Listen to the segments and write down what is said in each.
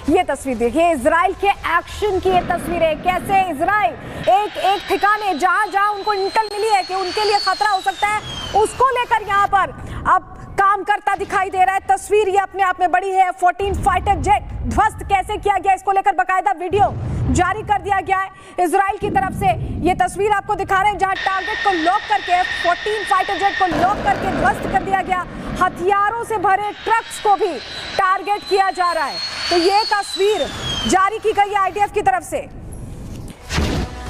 ये तस्वीर देखिए, इजराइल के एक्शन की ये तस्वीरें, कैसे इजराइल एक एक ठिकाने जहां जहां उनको इंटेल मिली है कि उनके लिए खतरा हो सकता है, उसको लेकर यहां पर अब काम करता दिखाई दे रहा है। तस्वीर ये अपने आप में बड़ी है। F-14 फाइटर जेट ध्वस्त कैसे किया गया, इसको लेकर बकायदा वीडियो जारी कर दिया गया है इजराइल की तरफ से। ये तस्वीर आपको दिखा रहे हैं जहां टारगेट को लॉक करके F-14 फाइटर जेट को लॉक करके ध्वस्त कर दिया गया। हथियारों से भरे ट्रक्स को भी टारगेट किया जा रहा है। तो ये तस्वीर जारी की गई है आईडीएफ की तरफ से।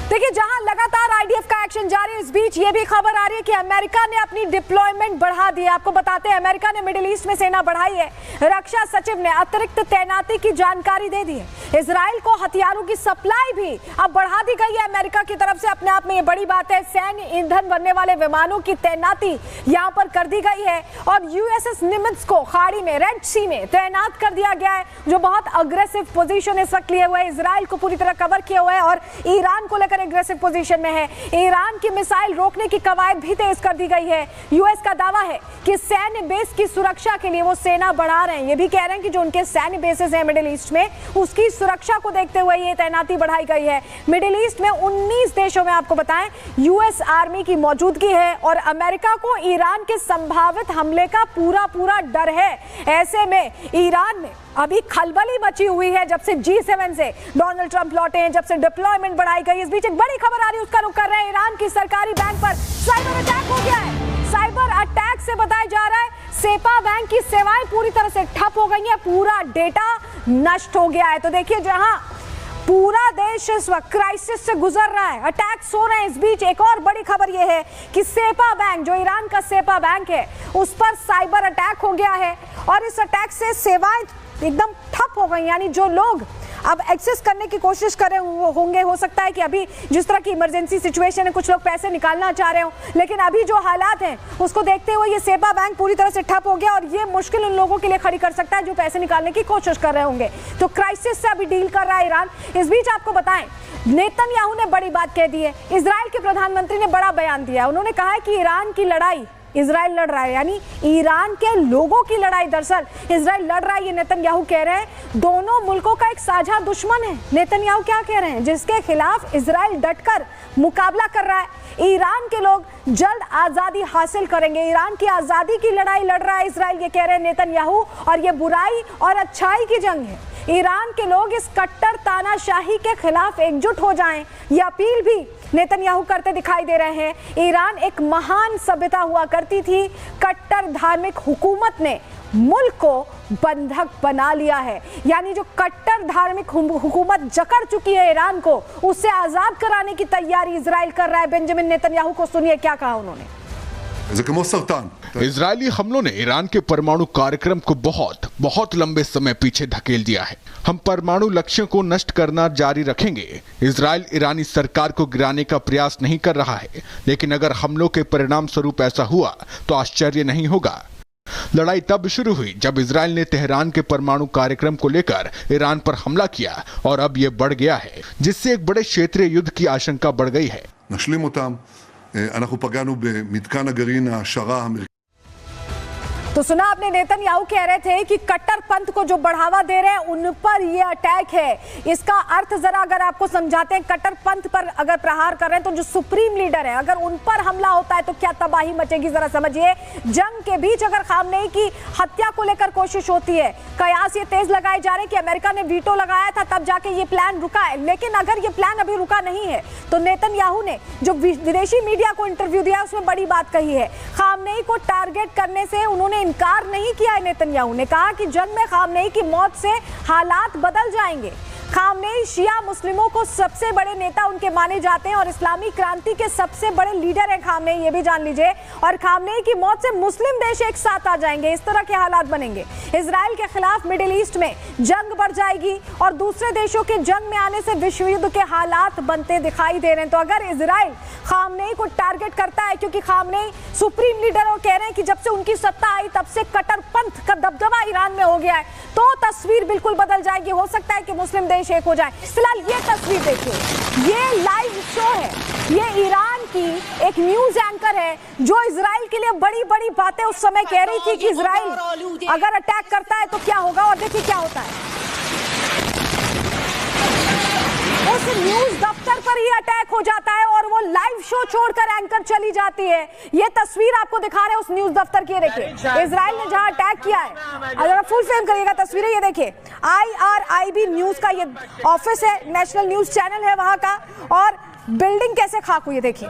देखिए, जहां लगातार आईडीएफ का एक्शन जारी है, इस बीच ये भी खबर आ रही है कि अमेरिका ने अपनी डिप्लॉयमेंट बढ़ा दी है। आपको बताते हैं, अमेरिका ने मिडिल ईस्ट में सेना बढ़ाई है। रक्षा सचिव ने अतिरिक्त तैनाती की जानकारी दे दी है। इजराइल को हथियारों की सप्लाई भी अब बढ़ा दी गई है अमेरिका की तरफ से। अपने आप में ये बड़ी बात है। सैन्य ईंधन भरने वाले विमानों की तैनाती यहां पर कर दी गई है और यूएसएस निमित्ज को खाड़ी में, रेड सी में तैनात कर दिया गया है, जो बहुत अग्रेसिव पोजीशन इस वक्त लिए हुए है। इजराइल को पूरी तरह कवर किया हुआ है और ईरान को लेकर एग्रेसिव पोजीशन में है। ईरान की मिसाइल रोकने की कवायद भी तेज कर दी गई है। यूएस का दावा है कि सैन्य बेस की सुरक्षा के लिए वो सेना बढ़ा रहे हैं। ये भी कह रहे हैं कि जो उनके सैन्य बेसेस हैं मिडिल ईस्ट में, उसकी सुरक्षा को देखते हुए ये तैनाती बढ़ाई गई है। मिडिल ईस्ट में 19 देशों में आपको बताएं यूएस आर्मी की मौजूदगी है और अमेरिका को ईरान के संभावित हमले का पूरा डर है। ऐसे में ईरान में अभी खलबली मची हुई है जब से G7 से डोनाल्ड ट्रंप लौटे हैं, जब से डिप्लॉयमेंट बढ़ाई गई। इस बीच एक बड़ी खबर आ रही है, उसका रुख कर रहे हैं। ईरान की सरकारी बैंक पर साइबर अटैक हो गया है। साइबर अटैक से बताया जा रहा है सेपा बैंक की सेवाएं पूरी तरह से ठप हो गई हैं, पूरा डेटा नष्ट हो गया है। तो देखिए, जहां पूरा देश इस वक्त क्राइसिस से गुजर रहा है, अटैक्स हो रहे हैं, इस बीच एक और बड़ी खबर यह है कि सेपा बैंक, जो ईरान का सेपा बैंक है, उस पर साइबर अटैक हो गया है और इस अटैक से सेवाएं एकदम ठप हो गई। यानी जो लोग अब एक्सेस करने की कोशिश कर रहे होंगे, हो सकता है कि अभी जिस तरह की इमरजेंसी सिचुएशन है, कुछ लोग पैसे निकालना चाह रहे हो, लेकिन अभी जो हालात हैं उसको देखते हुए ये सेपा बैंक पूरी तरह से ठप हो गया और ये मुश्किल उन लोगों के लिए खड़ी कर सकता है जो पैसे निकालने की कोशिश कर रहे होंगे। तो क्राइसिस से अभी डील कर रहा है ईरान। इस बीच आपको बताएं, नेतन्याहू ने बड़ी बात कह दी है। इजराइल के प्रधानमंत्री ने बड़ा बयान दिया। उन्होंने कहा है कि ईरान की लड़ाई इजराइल लड़ रहा है, यानी ईरान के लोगों की लड़ाई दरअसल इजराइल लड़ रहा है। ये नेतन्याहू कह रहे हैं। दोनों मुल्कों का एक साझा दुश्मन है। नेतन्याहू क्या कह रहे हैं? जिसके खिलाफ इजराइल डटकर मुकाबला कर रहा है। ईरान के लोग जल्द आजादी हासिल करेंगे। ईरान की आजादी की लड़ाई लड़ रहा है इजराइल, ये कह रहे हैं नेतन्याहू, और ये बुराई और अच्छाई की जंग है। ईरान के लोग इस कट्टर तानाशाही के खिलाफ एकजुट हो जाएं, ये अपील भी नेतन्याहू करते दिखाई दे रहे हैं। ईरान एक महान सभ्यता हुआ करती थी। कट्टर धार्मिक हुकूमत ने मुल्क को बंधक बना लिया है। यानी जो कट्टर धार्मिक हुकूमत जकड़ चुकी है ईरान को, उससे आजाद कराने की तैयारी इजराइल कर रहा है। बेंजामिन नेतन्याहू को सुनिए क्या कहा उन्होंने। इजरायली हमलों ने ईरान के परमाणु कार्यक्रम को बहुत लंबे समय पीछे धकेल दिया है। हम परमाणु लक्ष्यों को नष्ट करना जारी रखेंगे। इजराइल ईरानी सरकार को गिराने का प्रयास नहीं कर रहा है, लेकिन अगर हमलों के परिणाम स्वरूप ऐसा हुआ तो आश्चर्य नहीं होगा। लड़ाई तब शुरू हुई जब इजराइल ने तेहरान के परमाणु कार्यक्रम को लेकर ईरान पर हमला किया और अब ये बढ़ गया है, जिससे एक बड़े क्षेत्रीय युद्ध की आशंका बढ़ गई है। אנחנו פגענו במתקן הגרעין העשרה האמריקאי। तो सुना आपने, नेतन्याहू कह रहे थे कि कट्टरपंथ को जो बढ़ावा दे रहे हैं उन पर ये अटैक है। इसका अर्थ जरा अगर आपको समझाते हैं, कट्टरपंथ पर अगर प्रहार कर रहे हैं तो जो सुप्रीम लीडर है, अगर उन पर हमला होता है तो क्या तबाही मचेगी, जरा समझिए। जंग के बीच अगर खामनेई की हत्या को लेकर कोशिश होती है, कयास ये तेज लगाए जा रहे हैं कि अमेरिका ने वीटो लगाया था तब जाके ये प्लान रुका है। लेकिन अगर ये प्लान अभी रुका नहीं है तो नेतन्याहू ने जो विदेशी मीडिया को इंटरव्यू दिया उसमें बड़ी बात कही है। खामनेई को टारगेट करने से उन्होंने इनकार नहीं किया है। नेतन्याहू ने कहा कि जंग में खामनेई की मौत से हालात बदल जाएंगे। खामनेई शिया मुस्लिमों को सबसे बड़े नेता उनके माने जाते हैं और इस्लामी क्रांति के सबसे बड़े लीडर हैं खामनेई, ये भी जान लीजिए। और खामनेई की मौत से मुस्लिम देश एक साथ आ जाएंगे, इस तरह के हालात बनेंगे। इजराइल के खिलाफ मिडिल ईस्ट में जंग बढ़ जाएगी और दूसरे देशों के जंग में आने से विश्व युद्ध के हालात बनते दिखाई दे रहे हैं। तो अगर इजराइल खामनेई को टारगेट करता है, क्योंकि खामनेई सुप्रीम लीडर और कह रहे हैं कि जब से उनकी सत्ता आई तब से कट्टरपंथ का दबदबा ईरान में हो गया है, तो तस्वीर बिल्कुल बदल जाएगी। हो सकता है कि मुस्लिम देश एक हो जाए। फिलहाल ये तस्वीर देखिए, ये लाइव शो है। ये ईरान की एक न्यूज एंकर है जो इजराइल के लिए बड़ी बड़ी बातें उस समय कह रही थी कि इजराइल अगर अटैक करता है तो क्या होगा, और देखिए क्या होता है। न्यूज दफ्तर पर ही अटैक हो जाता है और वो लाइव शो छोड़कर एंकर चली जाती है। ये तस्वीर आपको दिखा रहे हैं उस न्यूज दफ्तर की, देखिए इजराइल ने जहां अटैक किया है। अगर फुल फ्रेम करिएगा तस्वीरें, ये देखिए IRIB न्यूज का ये ऑफिस है, नेशनल न्यूज चैनल है वहां का, और बिल्डिंग कैसे खाक हुई है देखिए।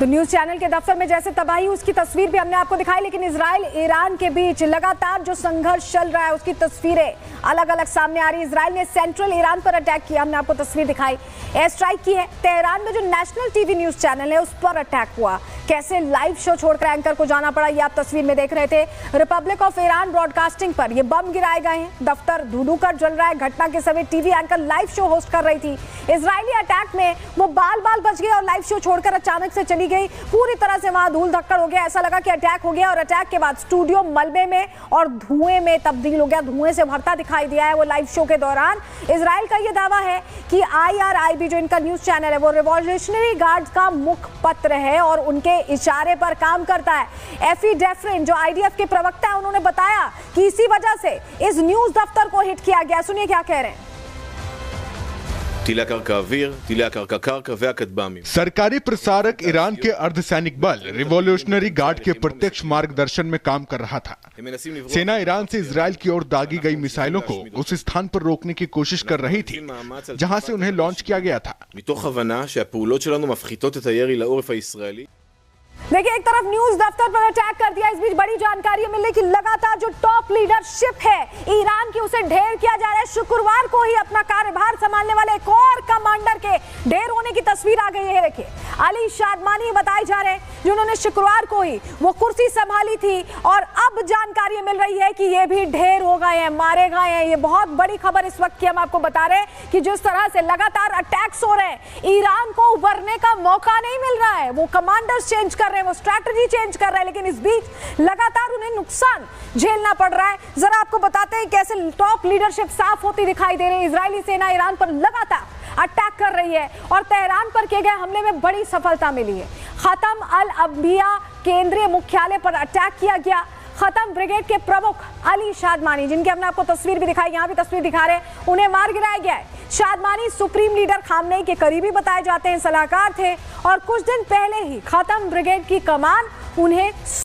तो न्यूज चैनल के दफ्तर में जैसे तबाही, उसकी तस्वीर भी हमने आपको दिखाई, लेकिन इजराइल ईरान के बीच लगातार जो संघर्ष चल रहा है उसकी तस्वीरें अलग अलग सामने आ रही है। इजराइल ने सेंट्रल ईरान पर अटैक किया, हमने आपको तस्वीर दिखाई, एयर स्ट्राइक की है। तेहरान में जो नेशनल टीवी न्यूज चैनल है उस पर अटैक हुआ, कैसे लाइव शो छोड़कर एंकर को जाना पड़ा, ये आप तस्वीर में देख रहे थे। रिपब्लिक ऑफ ईरान ब्रॉडकास्टिंग पर ये बम गिराए गए हैं, दफ्तर धुधु कर जल रहा है। घटना के समय TV anchor live show host कर रही थी। इजरायली अटैक में वो बाल बाल बच गए और लाइव शो छोड़कर अचानक से चली गई। पूरी तरह से वहां धूल धक्कड़ हो गया, ऐसा लगा कि अटैक हो गया, और अटैक के बाद स्टूडियो मलबे में और धुएं में तब्दील हो गया, धुएं से भरता दिखाई दिया है वो लाइव शो के दौरान। इजराइल का ये दावा है कि IRIB जो इनका न्यूज चैनल है वो रिवॉल्यूशनरी गार्ड्स का मुखपत्र है और उनके इशारे पर काम करता है। एफी डेफरिन जो IDF के प्रवक्ता है, उन्होंने बताया कि इसी वजह से इस न्यूज दफ्तर को हिट किया गया। सुनिए क्या कह रहे हैं। טילי הקרקע אוויר, טילי הקרקע קרקע והכטב"מים। सरकारी प्रसारक ईरान के अर्धसैनिक बल रिवॉल्यूशनरी गार्ड के प्रत्यक्ष मार्गदर्शन में काम कर रहा था। सेना ईरान से इजराइल की ओर दागी गई मिसाइलों को उस स्थान पर रोकने की कोशिश कर रही थी जहां से उन्हें लॉन्च किया गया था। מתוך הבנה שהפעולות שלנו מפחיתות את הירי לעורף הישראלי। देखिए, एक तरफ न्यूज दफ्तर पर अटैक कर दिया, इस बीच बड़ी जानकारी मिल रही कि लगातार जो टॉप लीडरशिप है ईरान की उसे ढेर किया जा रहा है। शुक्रवार को ही अपना कार्यभार संभालने वाले एक और कमांडर के ढेर होने की तस्वीर आ गई है। देखिए, अली शादमानी बताए जा रहे हैं जिन्होंने शुक्रवार को ही वो कुर्सी संभाली थी, और अब जानकारी मिल रही है कि ये भी ढेर हो गए हैं, मारे गए हैं। ये बहुत बड़ी खबर इस वक्त की हम आपको बता रहे हैं कि जिस तरह से लगातार अटैक्स हो रहे हैं, ईरान को उभरने का मौका नहीं मिल रहा है। वो कमांडर्स चेंज कर रहे हैं, वो स्ट्रैटेजी चेंज कर रहे हैं, लेकिन इस बीच लगातार उन्हें नुकसान झेलना पड़ रहा है। जरा आपको बताते हैं कैसे टॉप लीडरशिप साफ होती दिखाई दे रही है। इजरायली सेना ईरान पर लगातार अटैक कर रही है और तेहरान पर किए गए हमले में बड़ी सफलता मिली है। खत्म अल अंबिया केंद्रीय मुख्यालय पर अटैक किया गया। खत्म ब्रिगेड के प्रमुख अली शादमानी, जिनकी हमने आपको तस्वीर भी दिखाई, यहाँ भी तस्वीर दिखा रहे हैं, उन्हें मार गिराया गया है। शादमानी सुप्रीम लीडर खामनेई के करीबी बताए जाते हैं, सलाहकार थे, और कुछ दिन पहले ही खत्म ब्रिगेड की कमान उन्हें